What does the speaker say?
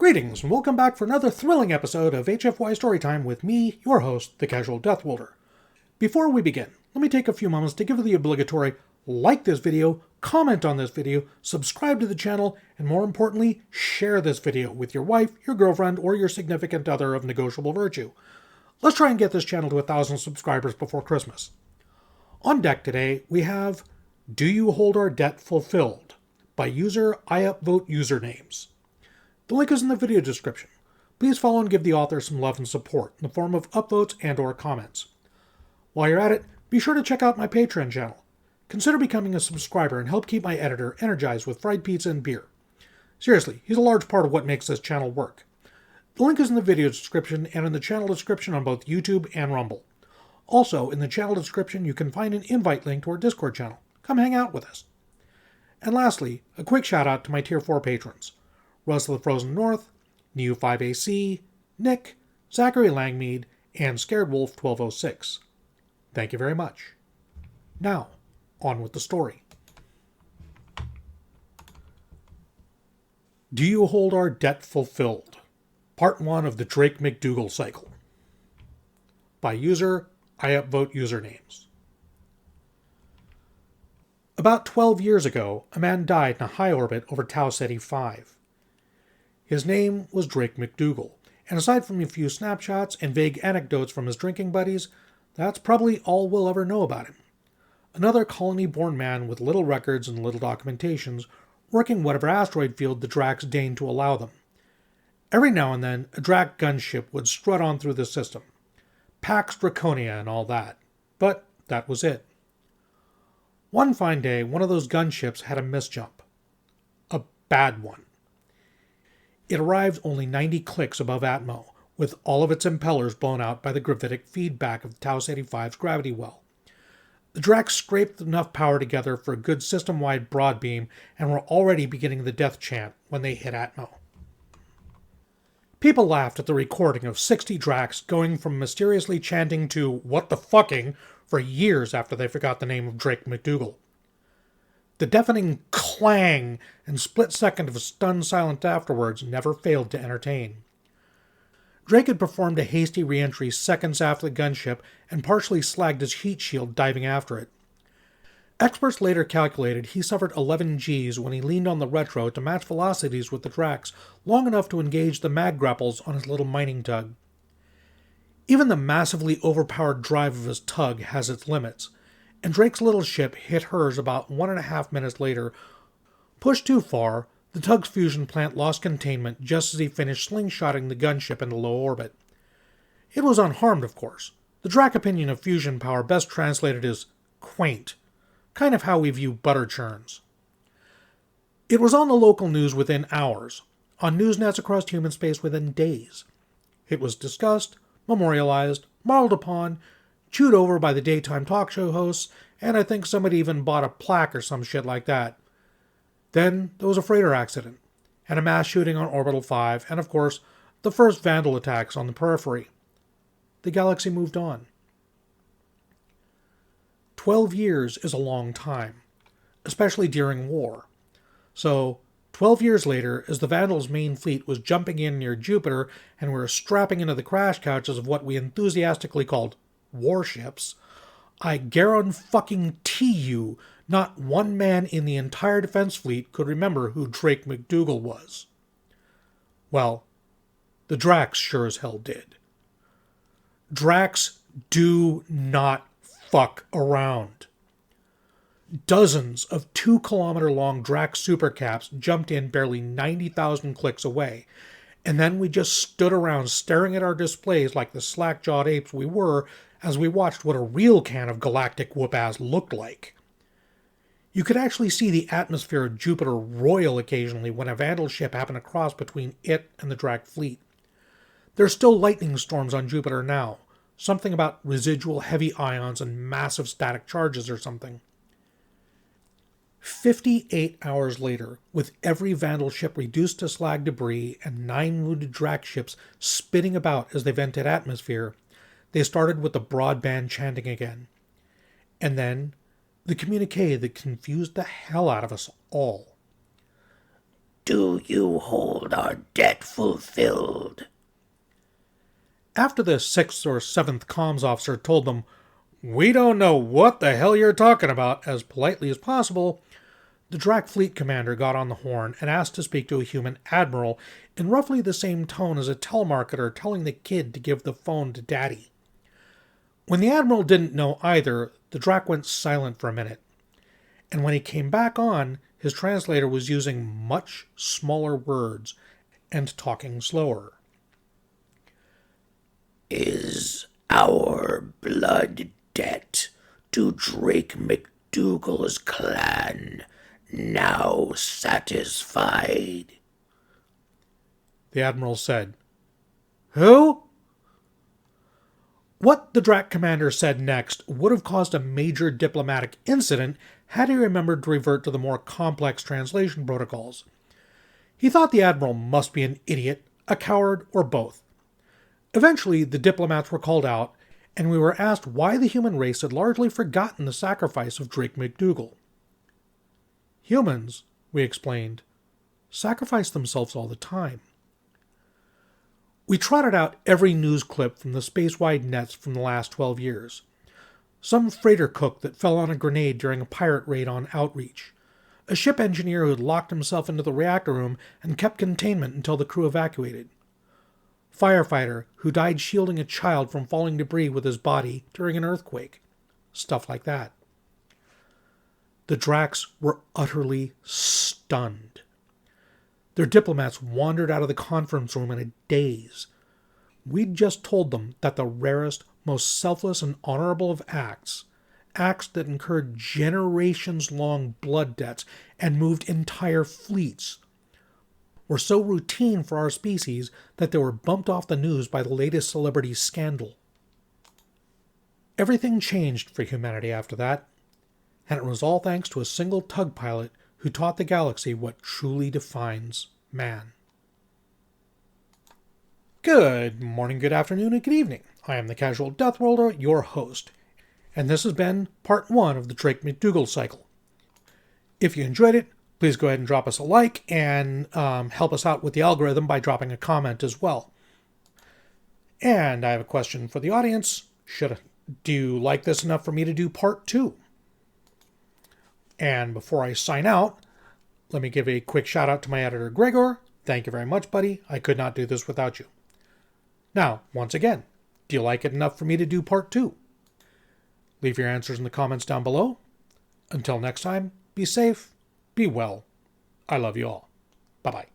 Greetings, and welcome back for another thrilling episode of HFY Storytime with me, your host, the Casual Deathworlder. Before we begin, let me take a few moments to give the obligatory like this video, comment on this video, subscribe to the channel, and more importantly, share this video with your wife, your girlfriend, or your significant other of negotiable virtue. Let's try and get this channel to 1,000 subscribers before Christmas. On deck today, we have Do You Hold Our Debt Fulfilled by user IUpvoteUsernames. The link is in the video description. Please follow and give the author some love and support in the form of upvotes and or comments. While you're at it, be sure to check out my Patreon channel. Consider becoming a subscriber and help keep my editor energized with fried pizza and beer. Seriously, he's a large part of what makes this channel work. The link is in the video description and in the channel description on both YouTube and Rumble. Also, in the channel description you can find an invite link to our Discord channel. Come hang out with us. And lastly, a quick shout out to my Tier 4 patrons. Russ of the Frozen North, Neo5AC, Nick, Zachary Langmead, and Scared Wolf 1206. Thank you very much. Now, on with the story. Do You Hold Our Debt Fulfilled? Part 1 of the Drake McDougal Cycle. By user IUpvoteUsernames. About 12 years ago, a man died in a high orbit over Tau Ceti V. His name was Drake McDougal, and aside from a few snapshots and vague anecdotes from his drinking buddies, that's probably all we'll ever know about him. Another colony-born man with little records and little documentations, working whatever asteroid field the Dracs deigned to allow them. Every now and then, a Drac gunship would strut on through the system. Pax Draconia and all that. But that was it. One fine day, one of those gunships had a misjump. A bad one. It arrived only 90 clicks above Atmo, with all of its impellers blown out by the gravitic feedback of the Tau Ceti V's gravity well. The Dracs scraped enough power together for a good system-wide broad beam and were already beginning the death chant when they hit Atmo. People laughed at the recording of 60 Dracs going from mysteriously chanting to what the fucking for years after they forgot the name of Drake McDougal. The deafening clang and split second of stunned silence afterwards never failed to entertain. Drake had performed a hasty re-entry seconds after the gunship and partially slagged his heat shield diving after it. Experts later calculated he suffered 11 Gs when he leaned on the retro to match velocities with the Dracs long enough to engage the mag grapples on his little mining tug. Even the massively overpowered drive of his tug has its limits, and Drake's little ship hit hers about 1.5 minutes later. Pushed too far, the tug's fusion plant lost containment just as he finished slingshotting the gunship into low orbit. It was unharmed, of course. The Drac opinion of fusion power best translated is quaint, kind of how we view butter churns. It was on the local news within hours, on newsnets across human space within days. It was discussed, memorialized, marveled upon, chewed over by the daytime talk show hosts, and I think somebody even bought a plaque or some shit like that. Then there was a freighter accident, and a mass shooting on Orbital 5, and of course, the first Vandal attacks on the periphery. The galaxy moved on. 12 years is a long time, especially during war. So, 12 years later, as the Vandals' main fleet was jumping in near Jupiter and were strapping into the crash couches of what we enthusiastically called warships, I guarantee you not one man in the entire defense fleet could remember who Drake McDougal was. Well, the Dracs sure as hell did. Dracs do not fuck around. Dozens of 2-kilometer-long Drac supercaps jumped in barely 90,000 clicks away, and then we just stood around staring at our displays like the slack-jawed apes we were as we watched what a real can of galactic whoop-ass looked like. You could actually see the atmosphere of Jupiter roil occasionally when a Vandal ship happened to cross between it and the Drac fleet. There's still lightning storms on Jupiter now, something about residual heavy ions and massive static charges or something. 58 hours later, with every Vandal ship reduced to slag debris and 9 wounded Drac ships spinning about as they vented atmosphere, they started with the broadband chanting again. And then, the communique that confused the hell out of us all. Do you hold our debt fulfilled? After the 6th or 7th comms officer told them, "We don't know what the hell you're talking about," as politely as possible, the Drac fleet commander got on the horn and asked to speak to a human admiral in roughly the same tone as a telemarketer telling the kid to give the phone to daddy. When the admiral didn't know either, the Drac went silent for a minute. And when he came back on, his translator was using much smaller words and talking slower. Is our blood debt to Drake McDougal's clan now satisfied? The admiral said, "Who?" What the Drac commander said next would have caused a major diplomatic incident had he remembered to revert to the more complex translation protocols. He thought the admiral must be an idiot, a coward, or both. Eventually, the diplomats were called out, and we were asked why the human race had largely forgotten the sacrifice of Drake McDougal. Humans, we explained, sacrifice themselves all the time. We trotted out every news clip from the space-wide nets from the last 12 years. Some freighter cook that fell on a grenade during a pirate raid on Outreach. A ship engineer who had locked himself into the reactor room and kept containment until the crew evacuated. Firefighter who died shielding a child from falling debris with his body during an earthquake. Stuff like that. The Dracs were utterly stunned. Their diplomats wandered out of the conference room in a daze. We'd just told them that the rarest, most selfless and honorable of acts that incurred generations-long blood debts and moved entire fleets, were so routine for our species that they were bumped off the news by the latest celebrity scandal. Everything changed for humanity after that, and it was all thanks to a single tug pilot who taught the galaxy what truly defines man. Good morning, good afternoon, and good evening. I am the Casual Deathworlder, your host, and this has been part 1 of the Drake McDougal cycle. If you enjoyed it, please go ahead and drop us a like and help us out with the algorithm by dropping a comment as well. And I have a question for the audience. Do you like this enough for me to do part 2? And before I sign out, let me give a quick shout out to my editor, Gregor. Thank you very much, buddy. I could not do this without you. Now, once again, do you like it enough for me to do part 2? Leave your answers in the comments down below. Until next time, be safe, be well. I love you all. Bye-bye.